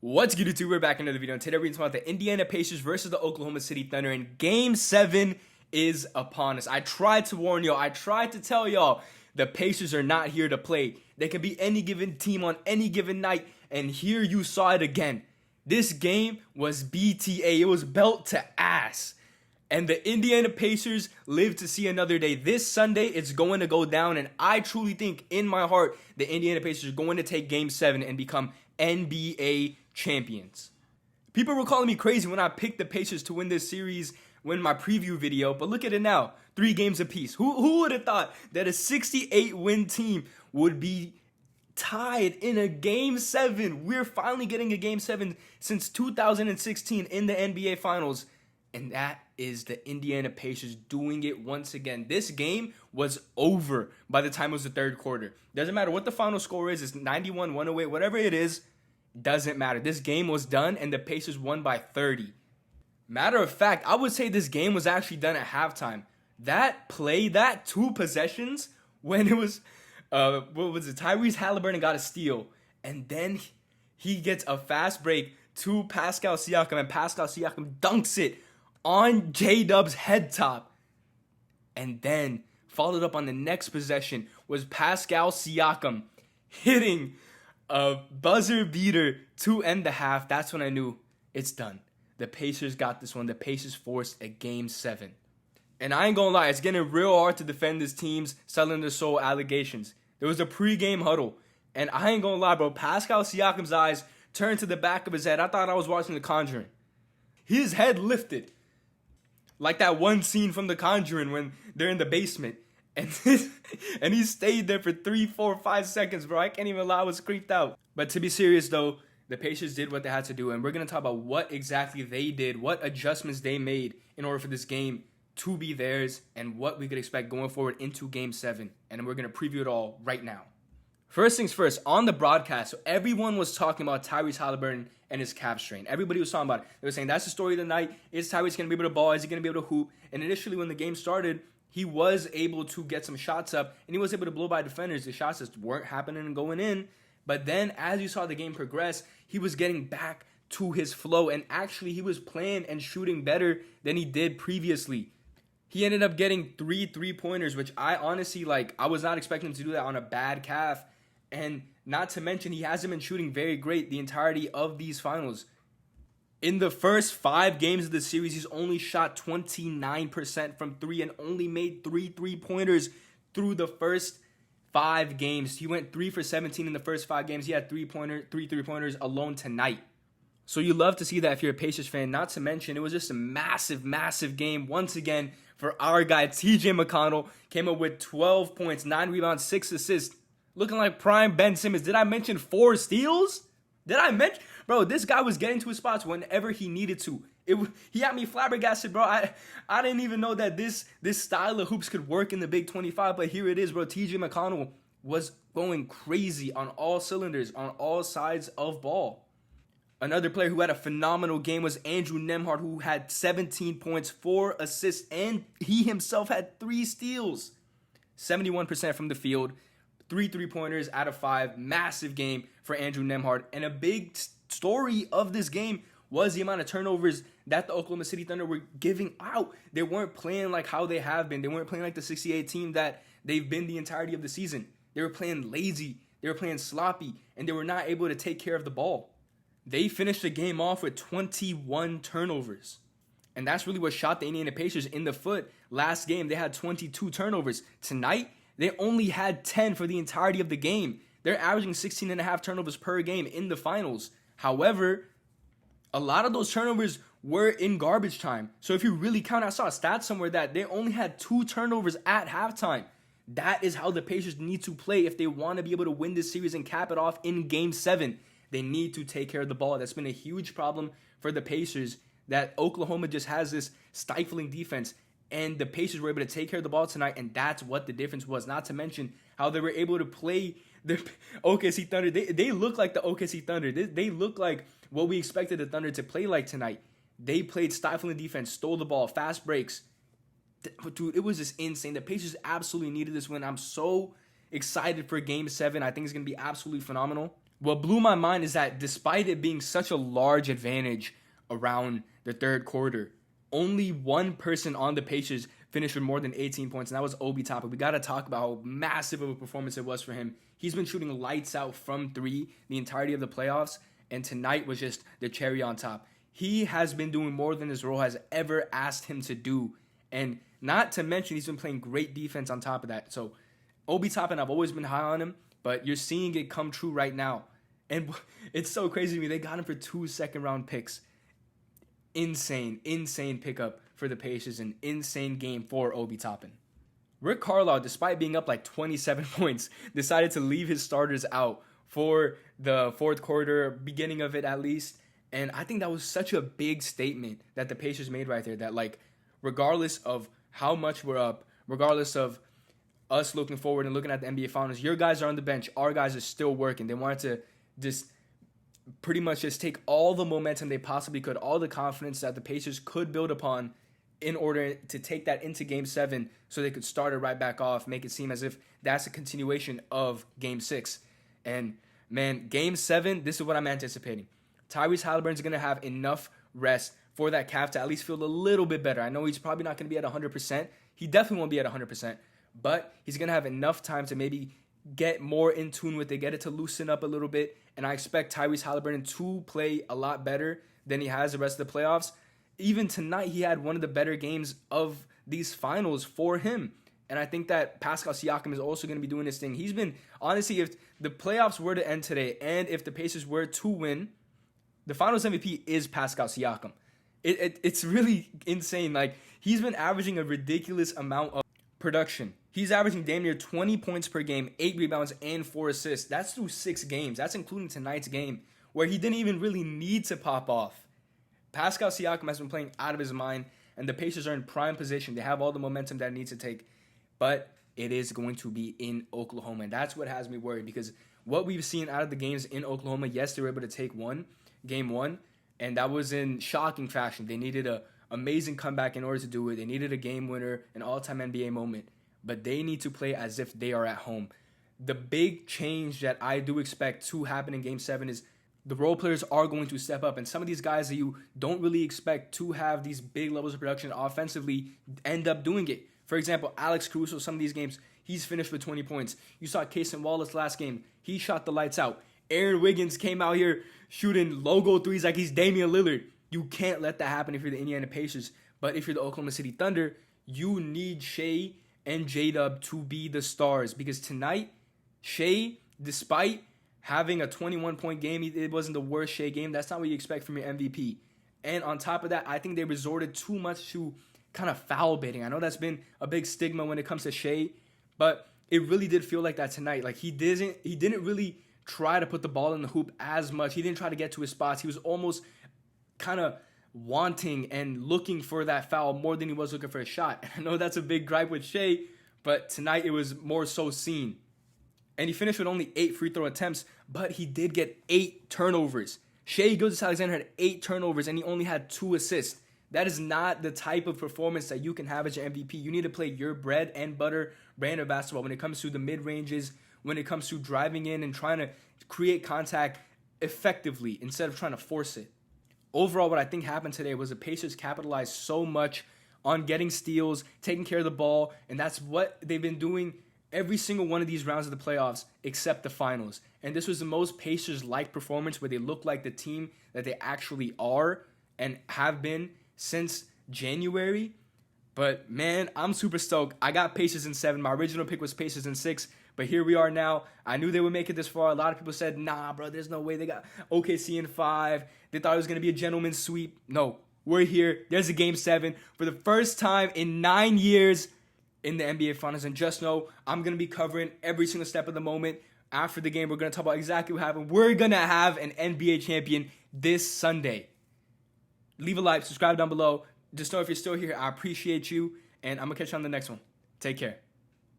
What's good, YouTube? We're back in another video, and today we're talking about the Indiana Pacers versus the Oklahoma City Thunder, and Game 7 is upon us. I tried to warn y'all. I tried to tell y'all the Pacers are not here to play. They can be any given team on any given night, and here you saw it again. This game was BTA. It was belt to ass. And the Indiana Pacers live to see another day. This Sunday, it's going to go down, and I truly think in my heart the Indiana Pacers are going to take Game 7 and become NBA champions. People were calling me crazy when I picked the Pacers to win this series in my preview video, but look at it now. 3 games apiece. Who would have thought that a 68-win team would be tied in a Game 7? We're finally getting a Game 7 since 2016 in the NBA Finals, and that is the Indiana Pacers doing it once again. This game was over by the time it was the third quarter. Doesn't matter what the final score is. It's 91, 108, whatever it is. Doesn't matter. This game was done, and the Pacers won by 30. Matter of fact, I would say this game was actually done at halftime. That play, that 2 possessions, when it was, Tyrese Haliburton got a steal, and then he gets a fast break to Pascal Siakam, and Pascal Siakam dunks it on J-Dub's head top. And then, followed up on the next possession, was Pascal Siakam hitting a buzzer beater to end the half. That's when I knew it's done. The Pacers got this one. The Pacers forced a Game 7. And I ain't gonna lie, it's getting real hard to defend this team's selling their soul allegations. There was a pre-game huddle, and I ain't gonna lie, bro. Pascal Siakam's eyes turned to the back of his head. I thought I was watching The Conjuring. His head lifted. Like that one scene from The Conjuring when they're in the basement. And he stayed there for 3, 4, 5 seconds, bro. I can't even lie, I was creeped out. But to be serious, though, the Pacers did what they had to do. And we're going to talk about what exactly they did, what adjustments they made in order for this game to be theirs, and what we could expect going forward into Game 7. And we're going to preview it all right now. First things first, on the broadcast, so everyone was talking about Tyrese Haliburton and his calf strain. Everybody was talking about it. They were saying, that's the story of the night. Is Tyrese going to be able to ball? Is he going to be able to hoop? And initially, when the game started, he was able to get some shots up, and he was able to blow by defenders. The shots just weren't happening and going in. But then, as you saw the game progress, he was getting back to his flow, and actually, he was playing and shooting better than he did previously. He ended up getting 3 3-pointers, which I honestly, I was not expecting him to do that on a bad calf. And not to mention, he hasn't been shooting very great the entirety of these finals. In the first 5 games of the series, he's only shot 29% from 3 and only made 3 3-pointers through the first 5 games. He went 3 for 17 in the first 5 games. He had 3 3-pointers alone tonight. So you love to see that if you're a Pacers fan. Not to mention, it was just a massive, massive game once again for our guy, TJ McConnell. Came up with 12 points, 9 rebounds, 6 assists. Looking like prime Ben Simmons. Did I mention 4 steals? Did I mention? Bro, this guy was getting to his spots whenever he needed to. He had me flabbergasted, bro. I didn't even know that this style of hoops could work in the Big 25, but here it is, bro. TJ McConnell was going crazy on all cylinders, on all sides of ball. Another player who had a phenomenal game was Andrew Nembhard, who had 17 points, 4 assists, and he himself had 3 steals. 71% from the field. 3 3-pointers out of 5. Massive game for Andrew Nembhard. And a big story of this game was the amount of turnovers that the Oklahoma City Thunder were giving out. They weren't playing like how they have been. They weren't playing like the 68 team that they've been the entirety of the season. They were playing lazy. They were playing sloppy. And they were not able to take care of the ball. They finished the game off with 21 turnovers. And that's really what shot the Indiana Pacers in the foot. Last game, they had 22 turnovers. Tonight, they only had 10 for the entirety of the game. They're averaging 16.5 turnovers per game in the finals. However, a lot of those turnovers were in garbage time. So if you really count, I saw a stat somewhere that they only had 2 turnovers at halftime. That is how the Pacers need to play if they want to be able to win this series and cap it off in Game 7. They need to take care of the ball. That's been a huge problem for the Pacers, that Oklahoma just has this stifling defense. And the Pacers were able to take care of the ball tonight, and that's what the difference was. Not to mention how they were able to play the OKC Thunder. They look like the OKC Thunder. They look like what we expected the Thunder to play like tonight. They played stifling defense, stole the ball, fast breaks. Dude, it was just insane. The Pacers absolutely needed this win. I'm so excited for Game 7. I think it's going to be absolutely phenomenal. what blew my mind is that despite it being such a large advantage around the third quarter, only one person on the Pacers finished with more than 18 points, and that was Obi Toppin. We got to talk about how massive of a performance it was for him. He's been shooting lights out from three the entirety of the playoffs, and tonight was just the cherry on top. He has been doing more than his role has ever asked him to do, and not to mention he's been playing great defense on top of that. So Obi Toppin, I've always been high on him, but you're seeing it come true right now. And it's so crazy to me. They got him for 2 second-round picks. Insane pickup for the Pacers. An insane game for Obi Toppin. Rick Carlisle, despite being up like 27 points, decided to leave his starters out for the fourth quarter, beginning of it at least. And I think that was such a big statement that the Pacers made right there. That, like, regardless of how much we're up, regardless of us looking forward and looking at the NBA Finals, your guys are on the bench. Our guys are still working. They wanted to just pretty much just take all the momentum they possibly could, all the confidence that the Pacers could build upon in order to take that into Game 7 so they could start it right back off, make it seem as if that's a continuation of Game 6. And, man, Game 7, this is what I'm anticipating. Tyrese Haliburton's going to have enough rest for that calf to at least feel a little bit better. I know he's probably not going to be at 100%. He definitely won't be at 100%, but he's going to have enough time to maybe get more in tune with it, get it to loosen up a little bit, and I expect Tyrese Haliburton to play a lot better than he has the rest of the playoffs. Even tonight, he had one of the better games of these finals for him, and I think that Pascal Siakam is also going to be doing this thing. He's been, honestly, if the playoffs were to end today, and if the Pacers were to win, the Finals MVP is Pascal Siakam. It's really insane. Like, he's been averaging a ridiculous amount of production. He's averaging damn near 20 points per game, 8 rebounds, and 4 assists. That's through 6 games. That's including tonight's game, where he didn't even really need to pop off. Pascal Siakam has been playing out of his mind, and the Pacers are in prime position. They have all the momentum that it needs to take, but it is going to be in Oklahoma, and that's what has me worried, because what we've seen out of the games in Oklahoma, yes, they were able to take game one, and that was in shocking fashion. They needed an amazing comeback in order to do it. They needed a game winner, an all-time NBA moment, but they need to play as if they are at home. The big change that I do expect to happen in Game 7 is the role players are going to step up, and some of these guys that you don't really expect to have these big levels of production offensively end up doing it. For example, Alex Caruso, some of these games, he's finished with 20 points. You saw Cason Wallace last game. He shot the lights out. Aaron Wiggins came out here shooting logo threes like he's Damian Lillard. You can't let that happen if you're the Indiana Pacers. But if you're the Oklahoma City Thunder, you need Shai and J-Dub to be the stars. Because tonight, Shai, despite having a 21-point game, it wasn't the worst Shai game. That's not what you expect from your MVP. And on top of that, I think they resorted too much to kind of foul baiting. I know that's been a big stigma when it comes to Shai, but it really did feel like that tonight. Like, he didn't really try to put the ball in the hoop as much. He didn't try to get to his spots. He was almost kind of wanting and looking for that foul more than he was looking for a shot. And I know that's a big gripe with Shai, but tonight it was more so seen. And he finished with only 8 free throw attempts, but he did get 8 turnovers. Shai Gilgeous-Alexander had 8 turnovers, and he only had 2 assists. That is not the type of performance that you can have as your MVP. You need to play your bread and butter brand of basketball when it comes to the mid-ranges, when it comes to driving in and trying to create contact effectively instead of trying to force it. Overall, what I think happened today was the Pacers capitalized so much on getting steals, taking care of the ball, and that's what they've been doing every single one of these rounds of the playoffs except the finals. And this was the most Pacers-like performance where they look like the team that they actually are and have been since January. But, man, I'm super stoked. I got Pacers in 7. My original pick was Pacers in 6. But here we are now. I knew they would make it this far. A lot of people said, nah, bro, there's no way. They got OKC in 5. They thought it was going to be a gentleman's sweep. No, we're here. There's a Game 7 for the first time in 9 years in the NBA Finals. And just know I'm going to be covering every single step of the moment. After the game, we're going to talk about exactly what happened. We're going to have an NBA champion this Sunday. Leave a like, subscribe down below. Just know if you're still here, I appreciate you. And I'm going to catch you on the next one. Take care.